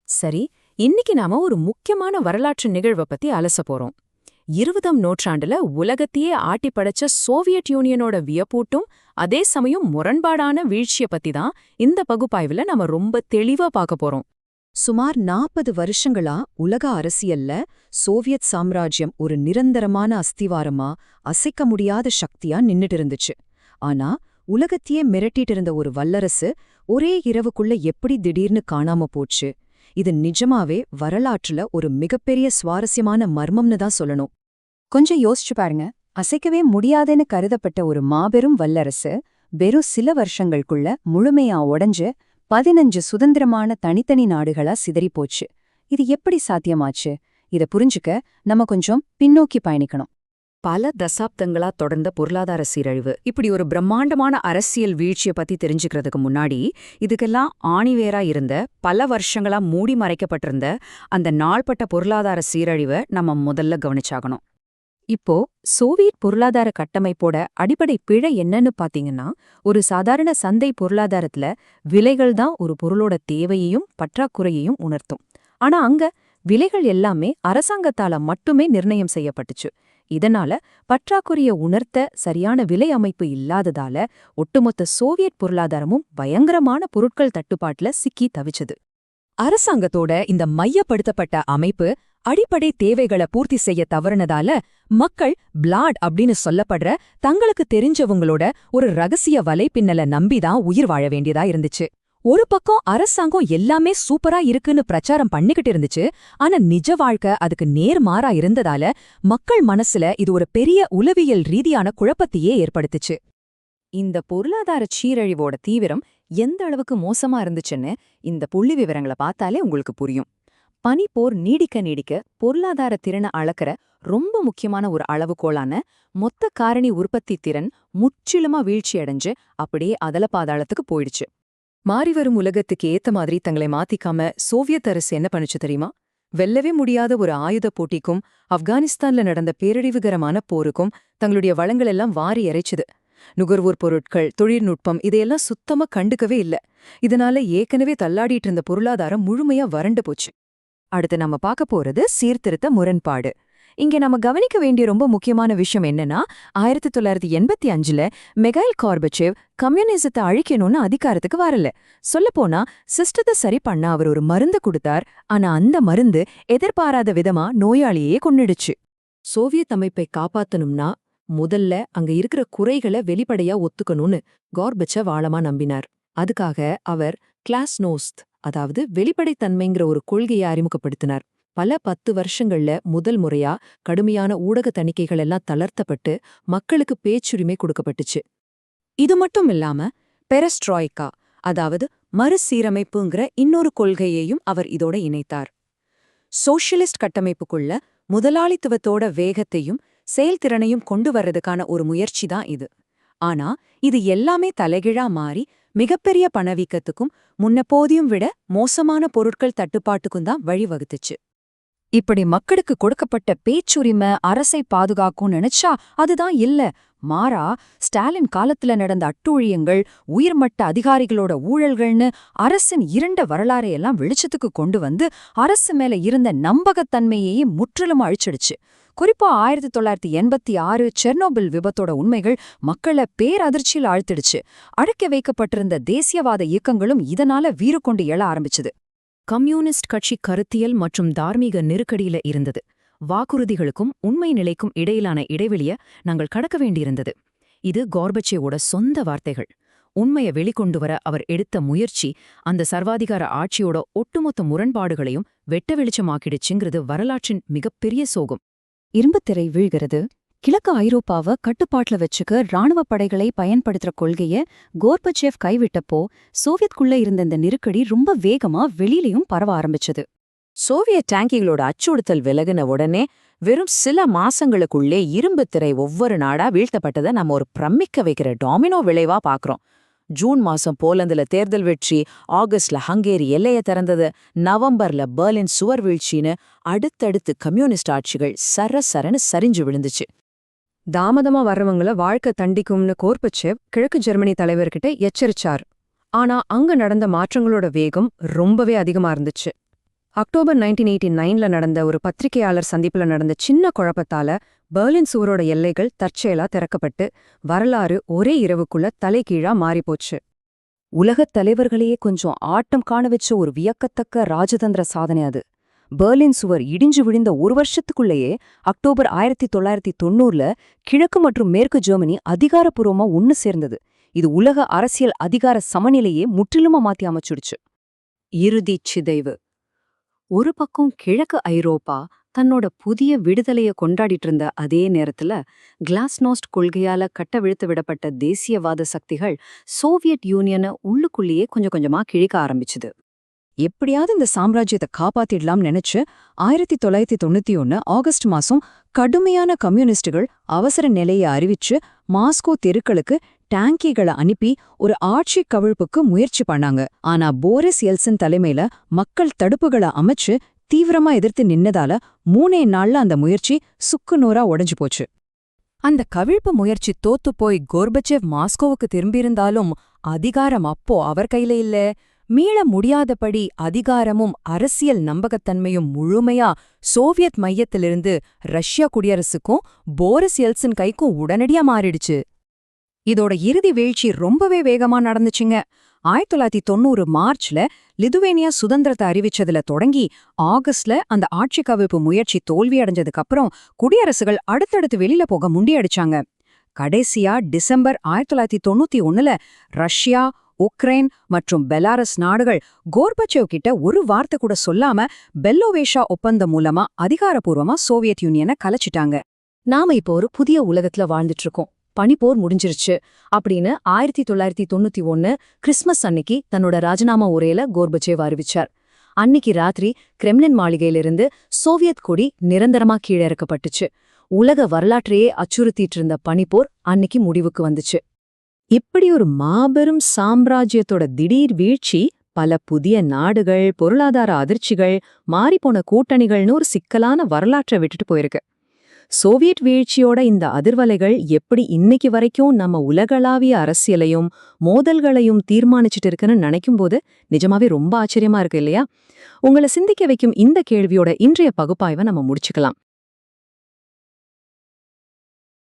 சரி, இன்னைக்கு நாம ஒரு முக்கியமான வரலாற்று நிகழ்வை பத்தி அலச போறோம். 20ஆம் நூற்றாண்டுல உலகத்தையே ஆட்டி படைச்ச சோவியத் யூனியனோட வியப்பூட்டும் அதே சமயம் முரண்பாடான வீழ்ச்சிய பத்தி தான் இந்த பகுப்பாய்வுல நாம ரொம்ப தெளிவா பார்க்க போறோம். சுமார் 40 வருஷங்களா உலக அரசியல்ல சோவியத் சாம்ராஜ்யம் ஒரு நிரந்தரமான அஸ்திவாரமா, அசைக்க முடியாத சக்தியா நின்னுட்டு இருந்துச்சு. ஆனா உலகத்தையே மிரட்டிட்டு இருந்த ஒரு வல்லரசு ஒரே இரவுக்குள்ள எப்படி திடீர்னு காணாம போச்சு? இது நிஜமாவே வரலாற்றுல ஒரு மிகப்பெரிய சுவாரஸ்யமான மர்மம்னு தான் சொல்லணும். கொஞ்சம் யோசிச்சு பாருங்க. அசைக்கவே முடியாதுன்னு கருதப்பட்ட ஒரு மாபெரும் வல்லரசு வெறும் சில வருஷங்களுக்குள்ள முழுமையா உடைஞ்சு 15 சுதந்திரமான தனித்தனி நாடுகளா சிதறிப்போச்சு. இது எப்படி சாத்தியமாச்சு? இத புரிஞ்சுக்க நம்ம கொஞ்சம் பின்னோக்கி பயணிக்கணும். பல தசாப்தங்களா தொடர்ந்த பொருளாதார சீரழிவு, இப்படி ஒரு பிரம்மாண்டமான அரசியல் வீழ்ச்சிய பத்தி தெரிஞ்சுக்கிறதுக்கு முன்னாடி, இதுக்கெல்லாம் ஆணிவேரா இருந்த, பல வருஷங்களா மூடி மறைக்கப்பட்டிருந்த அந்த நாள்பட்ட பொருளாதார சீரழிவை நம்ம முதல்ல கவனிச்சாகணும். இப்போ சோவியத் பொருளாதார கட்டமைப்போட அடிப்படை பிழை என்னன்னு பாத்தீங்கன்னா, ஒரு சாதாரண சந்தை பொருளாதாரத்துல விலைகள் தான் ஒரு பொருளோட தேவையையும் பற்றாக்குறையையும் உணர்த்தும். ஆனா அங்க விலைகள் எல்லாமே அரசாங்கத்தால மட்டுமே நிர்ணயம் செய்யப்பட்டுச்சு. இதனால பற்றாக்குறைய உணர்த்த சரியான விலை அமைப்பு இல்லாததால ஒட்டுமொத்த சோவியத் பொருளாதாரமும் பயங்கரமான பொருட்கள் தட்டுப்பாட்டுல சிக்கி தவிச்சது. அரசாங்கத்தோட இந்த மையப்படுத்தப்பட்ட அமைப்பு அடிப்படை தேவைகளை பூர்த்தி செய்ய தவறுனதால மக்கள் பிளாட் அப்படின்னு சொல்லப்படுற தங்களுக்கு தெரிஞ்சவங்களோட ஒரு ரகசிய வலைப்பின்னலை நம்பிதான் உயிர் வாழ வேண்டியதா இருந்துச்சு. ஒரு பக்கம் அரசாங்கம் எல்லாமே சூப்பரா இருக்குன்னு பிரச்சாரம் பண்ணிக்கிட்டு இருந்துச்சு. ஆனா நிஜ வாழ்க்கை அதுக்கு நேர்மாறா இருந்ததால மக்கள் மனசுல இது ஒரு பெரிய உளவியல் ரீதியான குழப்பத்தையே ஏற்படுத்துச்சு. இந்த பொருளாதார சீரழிவோட தீவிரம் எந்த அளவுக்கு மோசமா இருந்துச்சுன்னு இந்த புள்ளி விவரங்களை பார்த்தாலே உங்களுக்கு புரியும். பனிப்போர் நீடிக்க நீடிக்க பொருளாதார திறனை அளக்கிற ரொம்ப முக்கியமான ஒரு அளவுகோலான மொத்த காரணி உற்பத்தி திறன் முற்றிலுமா வீழ்ச்சியடைஞ்சு அப்படியே அதல பாதாளத்துக்கு போயிடுச்சு. மாறிவரும் உலகத்துக்கு ஏத்த மாதிரி தங்களை மாத்திக்காம சோவியத் அரசு என்ன பண்ணுச்சு தெரியுமா? வெல்லவே முடியாத ஒரு ஆயுத போட்டிக்கும் ஆப்கானிஸ்தான்ல நடந்த பேரழிவுகரமான போருக்கும் தங்களுடைய வளங்கள் எல்லாம் வாரி இறைச்சுது. நுகர்வோர் பொருட்கள், தொழில்நுட்பம் இதையெல்லாம் சுத்தமா கண்டுக்கவே இல்ல. இதனால ஏற்கனவே தள்ளாடிட்டு இருந்த பொருளாதாரம் முழுமையா வறண்டு போச்சு. அடுத்து நம்ம பார்க்க போறது சீர்திருத்த முரண்பாடு. இங்க நம்ம கவனிக்க வேண்டிய ரொம்ப முக்கியமான விஷயம் என்னன்னா, 1985ல மிகைல் கார்பச்சேவ் கம்யூனிசத்தை அழிக்கணும்னு அதிகாரத்துக்கு வரல. சொல்லப்போனா சிஸ்டத்தை சரி பண்ண அவர் ஒரு மருந்து கொடுத்தார். ஆனா அந்த மருந்து எதிர்பாராத விதமா நோயாளியே கொன்னுடுச்சு. சோவியத் அமைப்பை காப்பாத்தணும்னா முதல்ல அங்க இருக்கிற குறைகளை வெளிப்படையா ஒத்துக்கணும்னு கார்பச்சேவ் ஆழமா நம்பினார். அதுக்காக அவர் கிளாஸ்நோஸ்த், அதாவது வெளிப்படைத்தன்மைங்கிற ஒரு கொள்கையை அறிமுகப்படுத்தினார். பல 10 வருஷங்கள்ல முதல் முறையா கடுமையான ஊடக தணிக்கைகள் எல்லாம் தளர்த்தப்பட்டு மக்களுக்கு பேச்சுரிமை கொடுக்கப்பட்டுச்சு. இது மட்டும் இல்லாம பெரஸ்ட்ராய்கா, அதாவது மறுசீரமைப்புங்கிற இன்னொரு கொள்கையையும் அவர் இதோட இணைத்தார். சோஷியலிஸ்ட் கட்டமைப்புக்குள்ள முதலாளித்துவத்தோட வேகத்தையும் செயல்திறனையும் கொண்டு வர்றதுக்கான ஒரு முயற்சி தான் இது. ஆனா இது எல்லாமே தலைகீழா மாறி மிகப்பெரிய பணவீக்கத்துக்கும் முன்னப்போதையும் விட மோசமான பொருட்கள் தட்டுப்பாட்டுக்கும் தான் வழிவகுத்துச்சு. இப்படி மக்களுக்கு கொடுக்கப்பட்ட பேச்சுரிமை அரசை பாதுகாக்கும் நினைச்சா அதுதான் இல்ல. மாறா ஸ்டாலின் காலத்துல நடந்த அட்டூழியங்கள், உயர்மட்ட அதிகாரிகளோட ஊழல்கள்னு அரசின் இருண்ட வரலாறையெல்லாம் வெளிச்சத்துக்கு கொண்டு வந்து அரசு மேல இருந்த நம்பகத்தன்மையையே முற்றிலும் அழிச்சிடுச்சு. குறிப்பா 1986 செர்னோபில் விபத்தோட உண்மைகள் மக்களை பேரதிர்ச்சியில் ஆழ்த்திடுச்சு. அடக்கி வைக்கப்பட்டிருந்த தேசியவாத இயக்கங்களும் இதனால வீறு கொண்டு எழ ஆரம்பிச்சுது. கம்யூனிஸ்ட் கட்சி கருத்தியல் மற்றும் தார்மீக நெருக்கடியில இருந்தது. வாக்குறுதிகளுக்கும் உண்மை நிலைக்கும் இடையிலான இடைவெளிய நாங்கள் கடக்க வேண்டியிருந்தது. இது கார்பச்சேவோட சொந்த வார்த்தைகள். உண்மையை வெளிக்கொண்டு வர அவர் எடுத்த முயற்சி அந்த சர்வாதிகார ஆட்சியோட ஒட்டுமொத்த முரண்பாடுகளையும் வெட்ட வெளிச்சமாக்கிடுச்சுங்கிறது வரலாற்றின் மிகப்பெரிய சோகம். இரும்புத்திரை வீழ்கிறது. கிழக்கு ஐரோப்பாவை கட்டுப்பாட்டுல வச்சுக்க ராணுவ படைகளை பயன்படுத்துற கொள்கைய கோர்பச்சேவ் கைவிட்டப்போ சோவியத்குள்ள இருந்த இந்த நெருக்கடி ரொம்ப வேகமா வெளியிலையும் பரவ ஆரம்பிச்சது. சோவியத் டேங்கிகளோட அச்சுறுத்தல் விலகின உடனே வெறும் சில மாசங்களுக்குள்ளே இரும்புத்திரை ஒவ்வொரு நாடா வீழ்த்தப்பட்டதை நம்ம ஒரு பிரமிக்க வைக்கிற டாமினோ விளைவா பாக்குறோம். ஜூன் மாசம் போலந்துல தேர்தல் வெற்றி, ஆகஸ்ட்ல ஹங்கேரி எல்லையை திறந்தது, நவம்பர்ல பெர்லின் சுவர் வீழ்ச்சின்னு அடுத்தடுத்து கம்யூனிஸ்ட் ஆட்சிகள் சரசரன்னு சரிஞ்சு விழுந்துச்சு. தாமதமா வர்றவங்கள வாழ்க்கை தண்டிக்கும்னு கோர்பச்சேவ் கிழக்கு ஜெர்மனி தலைவர்கிட்ட எச்சரிச்சார். ஆனா அங்க நடந்த மாற்றங்களோட வேகம் ரொம்பவே அதிகமா இருந்துச்சு. அக்டோபர் 1989ல நடந்த ஒரு பத்திரிகையாளர் சந்திப்புல நடந்த சின்ன குழப்பத்தால பெர்லின் சுவரோட எல்லைகள் தற்செயலா திறக்கப்பட்டு வரலாறு ஒரே இரவுக்குள்ள தலைகீழா மாறிப்போச்சு. உலகத் தலைவர்களையே கொஞ்சம் ஆட்டம் காண வச்ச ஒரு வியக்கத்தக்க ராஜதந்திர சாதனை அது. பெர்லின் சுவர் இடிஞ்சு விழுந்த ஒரு வருஷத்துக்குள்ளேயே அக்டோபர் 1990ல கிழக்கு மற்றும் மேற்கு ஜெர்மனி அதிகாரப்பூர்வமா ஒன்னு சேர்ந்தது. இது உலக அரசியல் அதிகார சமநிலையே முற்றிலுமா மாத்தி அமைச்சுடுச்சு. இறுதிச் சிதைவு. ஒரு பக்கம் கிழக்கு ஐரோப்பா தன்னோட புதிய விடுதலைய கொண்டாடிட்டு இருந்த அதே நேரத்துல கிளாஸ்நோஸ்ட் கொள்கையால கட்டவிழ்த்து விடப்பட்ட தேசியவாத சக்திகள் சோவியத் யூனியனை உள்ளுக்குள்ளேயே கொஞ்சம் கொஞ்சமா கிழிக்க ஆரம்பிச்சுது. எப்படியாவது இந்த சாம்ராஜ்யத்தை காப்பாத்திடலாம் நினைச்சு 1991 ஆகஸ்ட் மாசம் கடுமையான கம்யூனிஸ்டுகள் அவசர நிலையை அறிவிச்சு மாஸ்கோ தெருக்களுக்கு டாங்கிகளை அனுப்பி ஒரு ஆட்சி கவிழ்ப்புக்கு முயற்சி பண்ணாங்க. ஆனா போரிஸ் எல்சின் தலைமையில மக்கள் தடுப்புகளை அமைச்சு தீவிரமா எதிர்த்து நின்னதால 3 நாள்ல அந்த முயற்சி சுக்குநூறா உடைஞ்சு போச்சு. அந்த கவிழ்ப்பு முயற்சி தோத்து போய் கோர்பச்சேவ் மாஸ்கோவுக்கு திரும்பியிருந்தாலும் அதிகாரம் அப்போ அவர் கையில இல்ல. மீள முடியாதபடி அதிகாரமும் அரசியல் நம்பகத்தன்மையும் முழுமையா சோவியத் மையத்திலிருந்து ரஷ்யா குடியரசுக்கும் போரிஸ் எல்சின் கைக்கும் உடனடியா மாறிடுச்சு. இதோட இறுதி வீழ்ச்சி ரொம்பவே வேகமா நடந்துச்சுங்க. 1990 மார்ச்ல லிதுவேனியா சுதந்திரத்தை அறிவிச்சதுல தொடங்கி ஆகஸ்ட்ல அந்த ஆட்சி கவிழ்ப்பு முயற்சி தோல்வியடைஞ்சதுக்கு அப்புறம் குடியரசுகள் அடுத்தடுத்து வெளியில போக முண்டியடிச்சாங்க. கடைசியா டிசம்பர் 1991ல ரஷ்யா, உக்ரைன் மற்றும் பெலாரஸ் நாடுகள் கோர்பச்சேவ் கிட்ட ஒரு வார்த்தை கூட சொல்லாம பெல்லோவேஷா ஒப்பந்தம் மூலமா அதிகாரப்பூர்வமா சோவியத் யூனியனை கலைச்சிட்டாங்க. நாம இப்போ ஒரு புதிய உலகத்துல வாழ்ந்துட்டு இருக்கோம். பனிப்போர் முடிஞ்சிருச்சு அப்படின்னு 1991 கிறிஸ்மஸ் அன்னைக்கு தன்னோட ராஜினாமா உரையில கோர்பச்சேவ் அறிவிச்சார். அன்னிக்கு ராத்திரி கிரெம்லின் மாளிகையிலிருந்து சோவியத் கொடி நிரந்தரமா கீழே இறக்கப்பட்டுச்சு. உலக வரலாற்றையே அச்சுறுத்திட்டு இருந்த பனிப்போர் அன்னிக்கு முடிவுக்கு வந்துச்சு. இப்படி ஒரு மாபெரும் சாம்ராஜ்யத்தோட திடீர் வீழ்ச்சி பல புதிய நாடுகள், பொருளாதார அதிர்ச்சிகள், மாறிப்போன கூட்டணிகள்னு ஒரு சிக்கலான வரலாற்றை விட்டுட்டு போயிருக்கு. சோவியட் வீழ்ச்சியோட இந்த அதிர்வலைகள் எப்படி இன்னைக்கு வரைக்கும் நம்ம உலகளாவிய அரசியலையும் மோதல்களையும் தீர்மானிச்சுட்டு இருக்குன்னு நினைக்கும்போது நிஜமாவே ரொம்ப ஆச்சரியமா இருக்கு இல்லையா? உங்களை சிந்திக்க வைக்கும் இந்த கேள்வியோட இன்றைய பகுப்பாய்வை நம்ம முடிச்சுக்கலாம்.